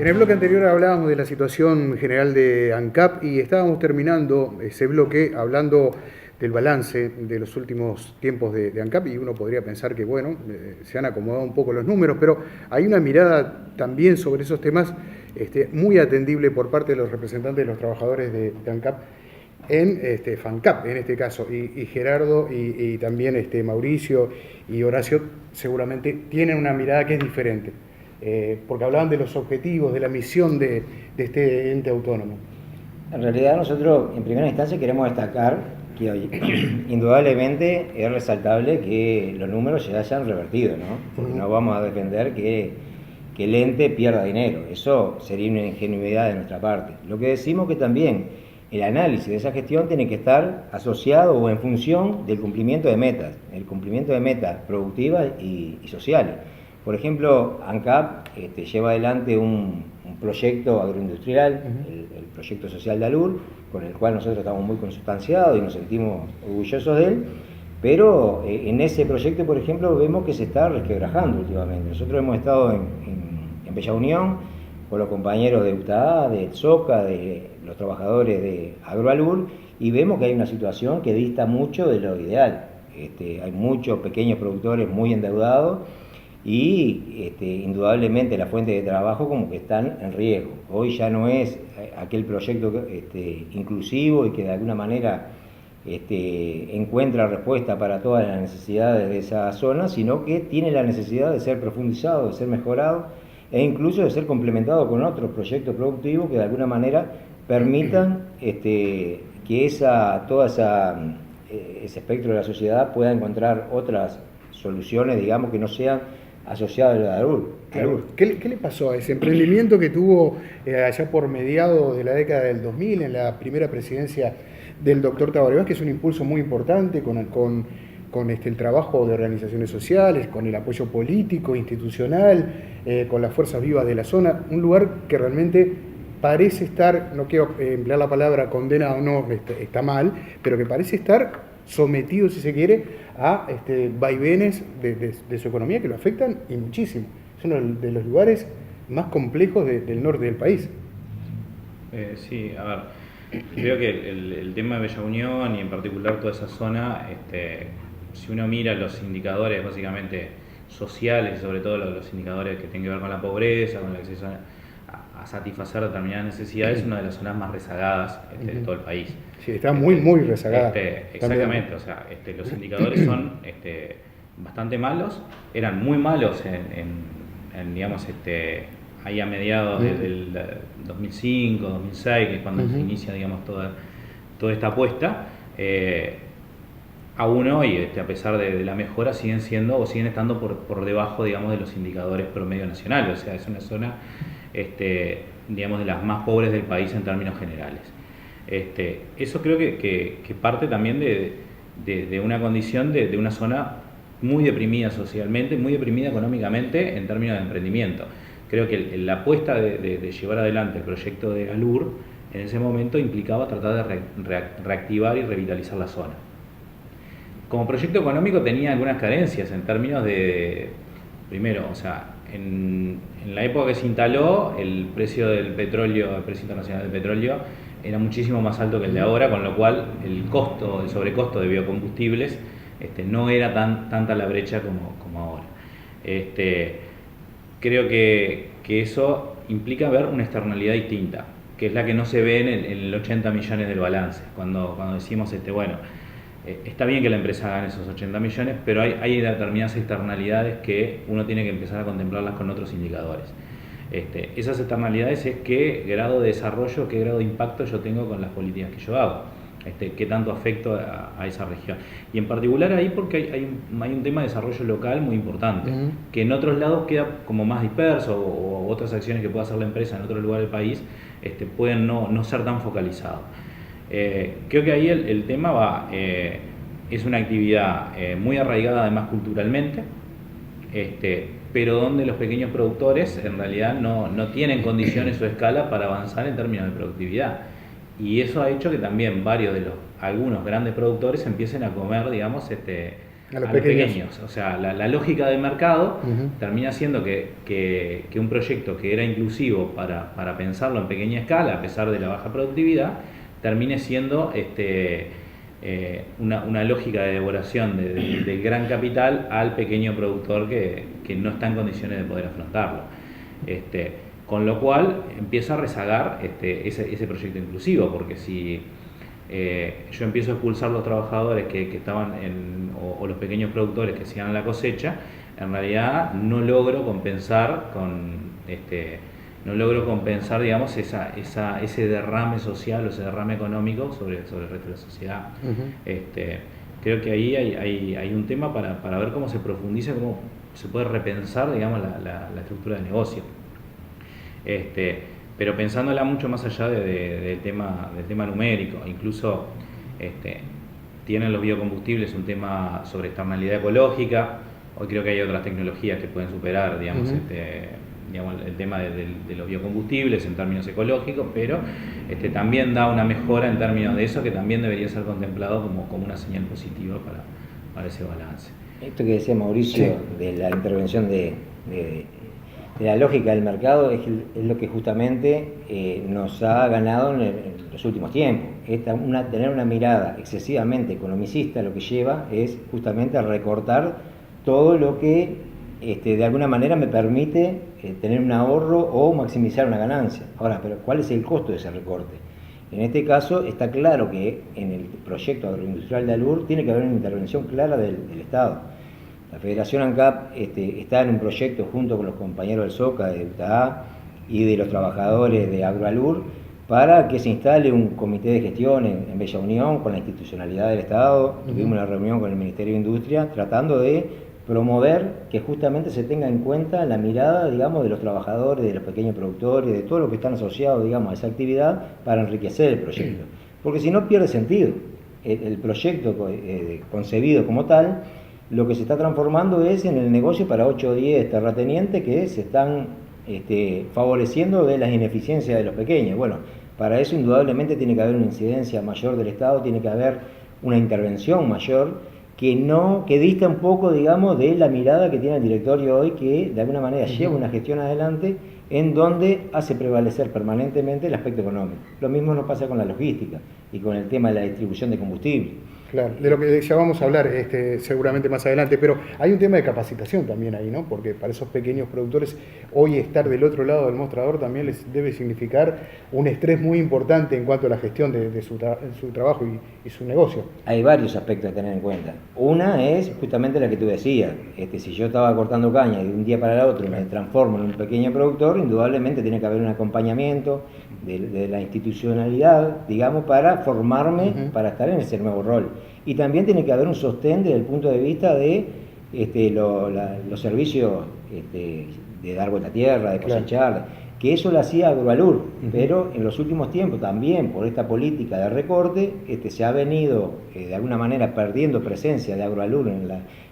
En el bloque anterior hablábamos de la situación general de ANCAP y estábamos terminando ese bloque hablando del balance de los últimos tiempos de ANCAP, y uno podría pensar que, bueno, se han acomodado un poco los números, pero hay una mirada también sobre esos temas muy atendible por parte de los representantes de los trabajadores de ANCAP en FANCAP, en este caso, y Gerardo y también Mauricio y Horacio seguramente tienen una mirada que es diferente. Porque hablaban de los objetivos, de la misión de este ente autónomo. En realidad nosotros en primera instancia queremos destacar que hoy indudablemente es resaltable que los números se hayan revertido, ¿no? Porque no vamos a defender que el ente pierda dinero, eso sería una ingenuidad de nuestra parte. Lo que decimos que también el análisis de esa gestión tiene que estar asociado o en función del cumplimiento de metas, el cumplimiento de metas productivas y sociales. Por ejemplo, ANCAP lleva adelante un proyecto agroindustrial, el proyecto social de ALUR, con el cual nosotros estamos muy consustanciados y nos sentimos orgullosos de él, pero en ese proyecto, por ejemplo, vemos que se está resquebrajando últimamente. Nosotros hemos estado en Bella Unión con los compañeros de UTAA, de SOCA, de los trabajadores de AgroALUR, y vemos que hay una situación que dista mucho de lo ideal. Hay muchos pequeños productores muy endeudados, y indudablemente las fuentes de trabajo como que están en riesgo. Hoy ya no es aquel proyecto inclusivo y que de alguna manera encuentra respuesta para todas las necesidades de esa zona, sino que tiene la necesidad de ser profundizado, de ser mejorado e incluso de ser complementado con otros proyectos productivos que de alguna manera permitan que todo ese espectro de la sociedad pueda encontrar otras soluciones, digamos, que no sean asociado a ALUR. ¿Qué le pasó a ese emprendimiento que tuvo allá por mediados de la década del 2000, en la primera presidencia del doctor Tabaré Vázquez, que es un impulso muy importante con el trabajo de organizaciones sociales, con el apoyo político, institucional, con las fuerzas vivas de la zona, un lugar que realmente parece estar, no quiero emplear la palabra condenado, no, está mal, pero que parece estar sometido, si se quiere, a vaivenes de su economía que lo afectan y muchísimo. Es uno de los lugares más complejos del norte del país. Sí, a ver, creo que el tema de Bella Unión y en particular toda esa zona, si uno mira los indicadores básicamente sociales, sobre todo los indicadores que tienen que ver con la pobreza, con el acceso a satisfacer determinadas necesidades, es una de las zonas más rezagadas de todo el país. Sí, está muy rezagada. Exactamente, o sea, los indicadores son bastante malos, eran muy malos en digamos, ahí a mediados del 2005, 2006, que es cuando se inicia, digamos, toda esta apuesta. Aún hoy, a pesar de la mejora, siguen estando por debajo, digamos, de los indicadores promedio nacionales. O sea, es una zona, digamos, de las más pobres del país en términos generales. Eso creo que parte también de una condición de una zona muy deprimida socialmente, muy deprimida económicamente en términos de emprendimiento. Creo que la apuesta de llevar adelante el proyecto de ALUR en ese momento implicaba tratar de reactivar y revitalizar la zona. Como proyecto económico tenía algunas carencias en términos primero, o sea, en la época que se instaló, el precio del petróleo, el precio internacional del petróleo, era muchísimo más alto que el de ahora, con lo cual el sobrecosto de biocombustibles no era tanta la brecha como ahora. Creo que eso implica ver una externalidad distinta, que es la que no se ve en el 80 millones del balance. Cuando decimos, está bien que la empresa gane esos 80 millones, pero hay determinadas externalidades que uno tiene que empezar a contemplarlas con otros indicadores. Esas externalidades es qué grado de desarrollo, qué grado de impacto yo tengo con las políticas que yo hago, qué tanto afecto a esa región. Y en particular ahí porque hay un tema de desarrollo local muy importante, que en otros lados queda como más disperso, o otras acciones que pueda hacer la empresa en otro lugar del país pueden no ser tan focalizados. Creo que ahí el tema es una actividad muy arraigada además culturalmente, pero donde los pequeños productores en realidad no tienen condiciones o escala para avanzar en términos de productividad. Y eso ha hecho que también algunos grandes productores empiecen a comer, digamos, a los pequeños. O sea, la lógica de mercado termina siendo que un proyecto que era inclusivo para pensarlo en pequeña escala, a pesar de la baja productividad, termine siendo una lógica de devoración del gran capital al pequeño productor que no está en condiciones de poder afrontarlo. Con lo cual empieza a rezagar ese proyecto inclusivo, porque si yo empiezo a expulsar los trabajadores que estaban o los pequeños productores que hacían la cosecha, en realidad no logro compensar digamos, ese derrame social o ese derrame económico sobre el resto de la sociedad. Creo que ahí hay un tema para ver cómo se profundiza, cómo se puede repensar, digamos, la estructura de negocio. Pero pensándola mucho más allá del tema numérico, incluso tienen los biocombustibles un tema sobre externalidad ecológica. Hoy creo que hay otras tecnologías que pueden superar, digamos, el tema de los biocombustibles en términos ecológicos, pero también da una mejora en términos de eso que también debería ser contemplado como una señal positiva para ese balance. Esto que decía Mauricio de la intervención de la lógica del mercado es lo que justamente nos ha ganado en los últimos tiempos. Tener una mirada excesivamente economicista lo que lleva es justamente a recortar todo lo que de alguna manera me permite tener un ahorro o maximizar una ganancia. Ahora, pero ¿cuál es el costo de ese recorte? En este caso está claro que en el proyecto agroindustrial de Alur tiene que haber una intervención clara del Estado. La Federación ANCAP está en un proyecto junto con los compañeros del SOCA, de UTAA y de los trabajadores de AgroAlur para que se instale un comité de gestión en Bella Unión con la institucionalidad del Estado. Tuvimos una reunión con el Ministerio de Industria tratando de promover que justamente se tenga en cuenta la mirada, digamos, de los trabajadores, de los pequeños productores, de todo lo que están asociados, digamos, a esa actividad para enriquecer el proyecto. Porque si no pierde sentido. El proyecto concebido como tal, lo que se está transformando es en el negocio para 8 o 10 terratenientes que se están favoreciendo de las ineficiencias de los pequeños. Bueno, para eso indudablemente tiene que haber una incidencia mayor del Estado, tiene que haber una intervención mayor que dista un poco, digamos, de la mirada que tiene el directorio hoy, que de alguna manera lleva una gestión adelante en donde hace prevalecer permanentemente el aspecto económico. Lo mismo nos pasa con la logística y con el tema de la distribución de combustible. Claro, de lo que ya vamos a hablar seguramente más adelante, pero hay un tema de capacitación también ahí, ¿no? Porque para esos pequeños productores hoy estar del otro lado del mostrador también les debe significar un estrés muy importante en cuanto a la gestión de su trabajo y su negocio. Hay varios aspectos a tener en cuenta. Una es justamente la que tú decías, si yo estaba cortando caña y de un día para el otro me transformo en un pequeño productor, indudablemente tiene que haber un acompañamiento de la institucionalidad, digamos, para formarme, para estar en ese nuevo rol. Y también tiene que haber un sostén desde el punto de vista de los servicios de dar vuelta a tierra, de cosechar, que eso lo hacía AgroAlur, pero en los últimos tiempos también por esta política de recorte se ha venido de alguna manera perdiendo presencia de AgroAlur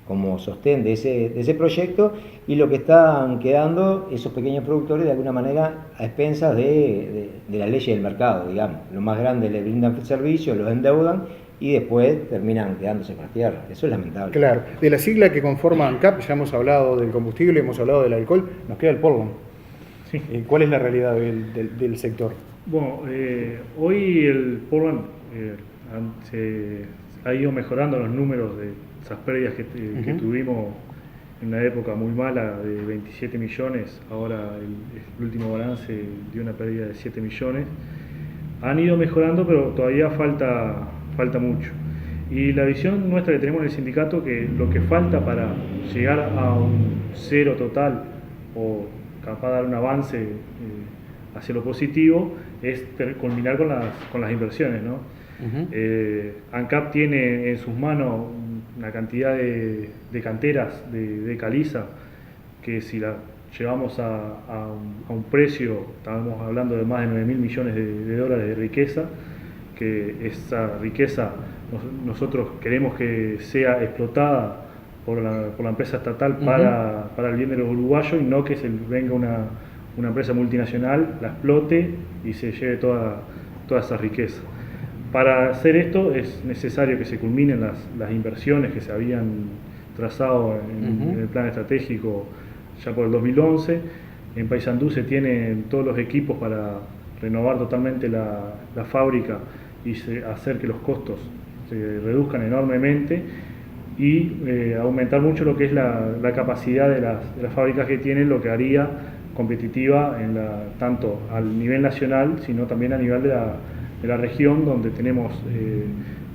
como sostén de ese proyecto, y lo que están quedando esos pequeños productores de alguna manera a expensas de la ley del mercado, digamos. Los más grandes les brindan el servicio, los endeudan y después terminan quedándose con las tierras. Eso es lamentable. Claro, de la sigla que conforma ANCAP, ya hemos hablado del combustible, hemos hablado del alcohol, nos queda el polvo. Sí. ¿Cuál es la realidad del sector? Bueno, hoy el polvo se ha ido mejorando los números de esas pérdidas que tuvimos en una época muy mala de 27 millones, ahora el último balance dio una pérdida de 7 millones. Han ido mejorando, pero todavía falta mucho. Y la visión nuestra que tenemos en el sindicato, que lo que falta para llegar a un cero total o capaz de dar un avance hacia lo positivo, es culminar con las inversiones, ¿no? ANCAP tiene en sus manos una cantidad de canteras de caliza que si la llevamos a un precio, estábamos hablando de más de 9.000 millones de dólares de riqueza, que esa riqueza nosotros queremos que sea explotada por la empresa estatal para el bien de los uruguayos, y no que venga una empresa multinacional, la explote y se lleve toda esa riqueza. Para hacer esto es necesario que se culminen las inversiones que se habían trazado en el plan estratégico ya por el 2011. En Paysandú se tienen todos los equipos para renovar totalmente la fábrica y hacer que los costos se reduzcan enormemente y aumentar mucho lo que es la capacidad de las fábricas que tienen, lo que haría competitiva tanto al nivel nacional, sino también a nivel de la región, donde tenemos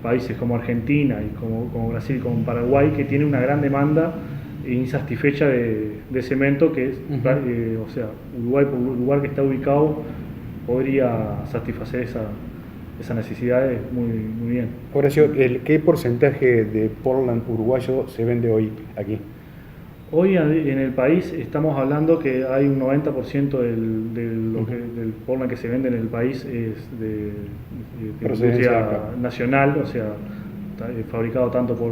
países como Argentina y como Brasil, como Paraguay, que tienen una gran demanda insatisfecha de cemento, que es, o sea, Uruguay, por el lugar que está ubicado, podría satisfacer esas necesidades muy bien. Horacio, ¿qué porcentaje de Portland uruguayo se vende hoy aquí? Hoy en el país estamos hablando que hay un 90% del Portland que se vende en el país es de industria nacional, o sea, fabricado tanto por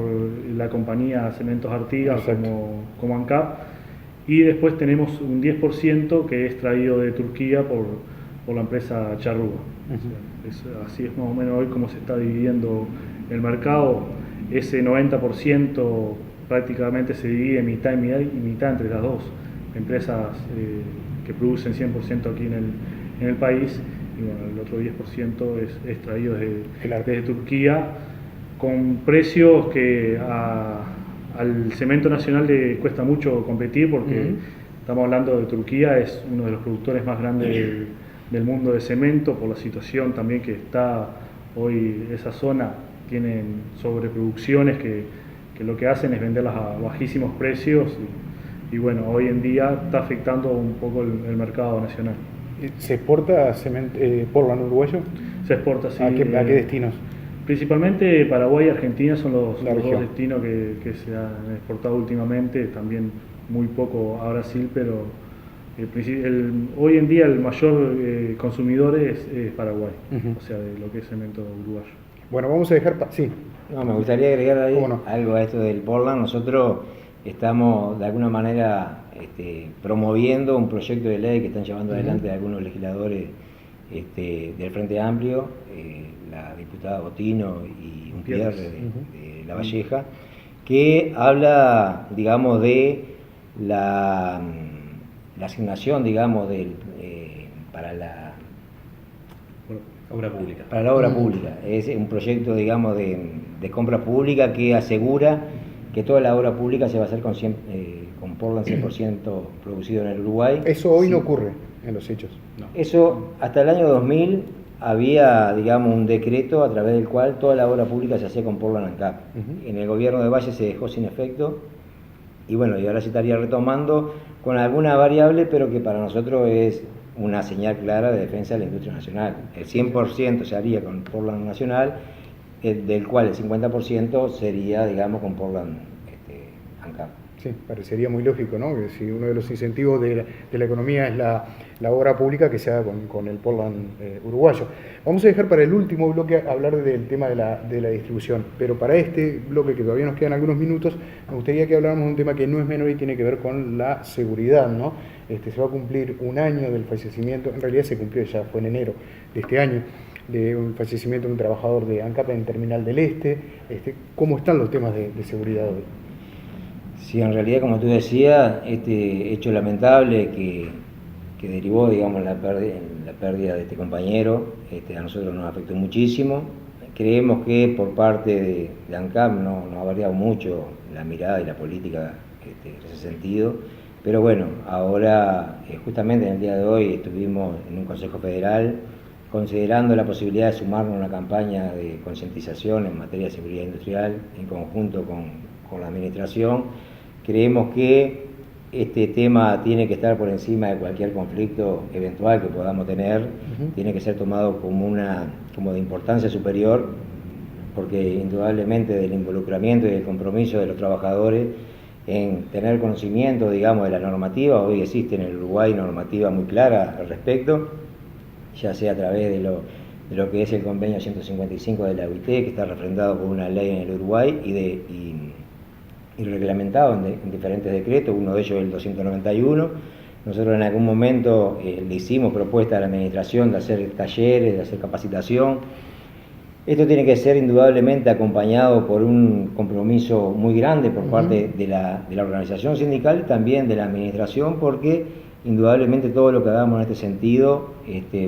la compañía Cementos Artigas como ANCAP, y después tenemos un 10% que es traído de Turquía por la empresa Charrúa. O sea, así es más o menos hoy como se está dividiendo el mercado. Ese 90% prácticamente se divide mitad y mitad entre las dos empresas que producen 100% aquí en el país, y bueno, el otro 10% es traído desde Turquía, con precios que al cemento nacional le cuesta mucho competir, porque estamos hablando de Turquía, es uno de los productores más grandes del mundo de cemento, por la situación también que está hoy esa zona. Tienen sobreproducciones que lo que hacen es venderlas a bajísimos precios y bueno, hoy en día está afectando un poco el mercado nacional. ¿Se exporta cemento, Portland uruguayo? Se exporta, sí. ¿A qué destinos? Principalmente Paraguay y Argentina son los dos destinos que se han exportado últimamente, también muy poco a Brasil, pero hoy en día el mayor consumidor es Paraguay, o sea, de lo que es cemento uruguayo. Bueno, vamos a dejar... Sí. No, me gustaría agregar ahí algo a esto del Portland. Nosotros estamos de alguna manera promoviendo un proyecto de ley que están llevando adelante algunos legisladores del Frente Amplio, la diputada Botino y un Pierre de La Valleja, que habla, digamos, de la asignación, digamos, para la obra pública. Para la obra pública. Es un proyecto, digamos, de compra pública que asegura que toda la obra pública se va a hacer con Portland 100% producido en el Uruguay. Eso hoy no ocurre en los hechos. No. Eso, hasta el año 2000 había, digamos, un decreto a través del cual toda la obra pública se hacía con Portland ANCAP. En el gobierno de Valle se dejó sin efecto y bueno, y ahora se estaría retomando con alguna variable, pero que para nosotros es una señal clara de defensa de la industria nacional. El 100% se haría con Portland nacional, del cual el 50% sería, digamos, con Portland ANCAP. Sí, parecería muy lógico, ¿no? Que si uno de los incentivos de la economía es la obra pública, que se haga con el Portland uruguayo. Vamos a dejar para el último bloque hablar del tema de la distribución, pero para este bloque, que todavía nos quedan algunos minutos, me gustaría que habláramos de un tema que no es menor y tiene que ver con la seguridad, ¿no? Se va a cumplir un año del fallecimiento, en realidad se cumplió, ya fue en enero de este año, de un fallecimiento de un trabajador de ANCAP en Terminal del Este. ¿Cómo están los temas de seguridad hoy? Sí, en realidad, como tú decías, este hecho lamentable que derivó, digamos, la pérdida de este compañero, a nosotros nos afectó muchísimo. Creemos que por parte de ANCAP no ha variado mucho la mirada y la política en ese sentido, pero bueno, ahora, justamente en el día de hoy, estuvimos en un Consejo Federal considerando la posibilidad de sumarnos a una campaña de concientización en materia de seguridad industrial en conjunto con la Administración. Creemos que este tema tiene que estar por encima de cualquier conflicto eventual que podamos tener, tiene que ser tomado como de importancia superior, porque indudablemente del involucramiento y del compromiso de los trabajadores en tener conocimiento, digamos, de la normativa. Hoy existe en el Uruguay normativa muy clara al respecto, ya sea a través de lo que es el convenio 155 de la OIT, que está refrendado por una ley en el Uruguay y reglamentado en diferentes decretos, uno de ellos es el 291. Nosotros en algún momento le hicimos propuesta a la Administración de hacer talleres, de hacer capacitación, Esto tiene que ser indudablemente acompañado por un compromiso muy grande por parte de la organización sindical y también de la administración, porque indudablemente todo lo que hagamos en este sentido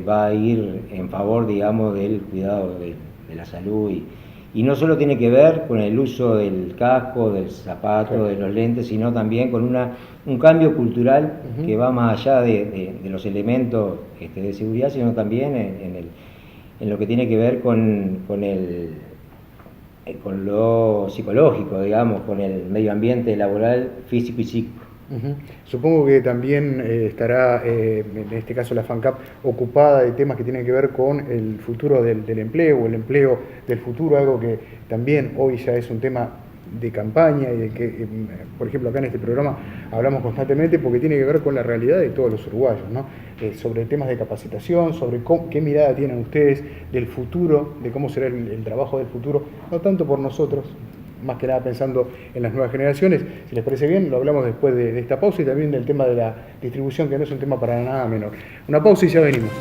va a ir en favor, digamos, del cuidado de la salud y no solo tiene que ver con el uso del casco, del zapato, de los lentes, sino también con un cambio cultural que va más allá de los elementos de seguridad, sino también en lo que tiene que ver con lo psicológico, digamos, con el medio ambiente laboral, físico y psíquico. Supongo que también estará, en este caso la FANCAP, ocupada de temas que tienen que ver con el futuro del empleo, o el empleo del futuro, algo que también hoy ya es un tema de campaña y de que, por ejemplo, acá en este programa hablamos constantemente porque tiene que ver con la realidad de todos los uruguayos, ¿no? Sobre temas de capacitación, sobre qué mirada tienen ustedes del futuro, de cómo será el trabajo del futuro, no tanto por nosotros, más que nada pensando en las nuevas generaciones. Si les parece bien, lo hablamos después de esta pausa y también del tema de la distribución, que no es un tema para nada menor. Una pausa y ya venimos.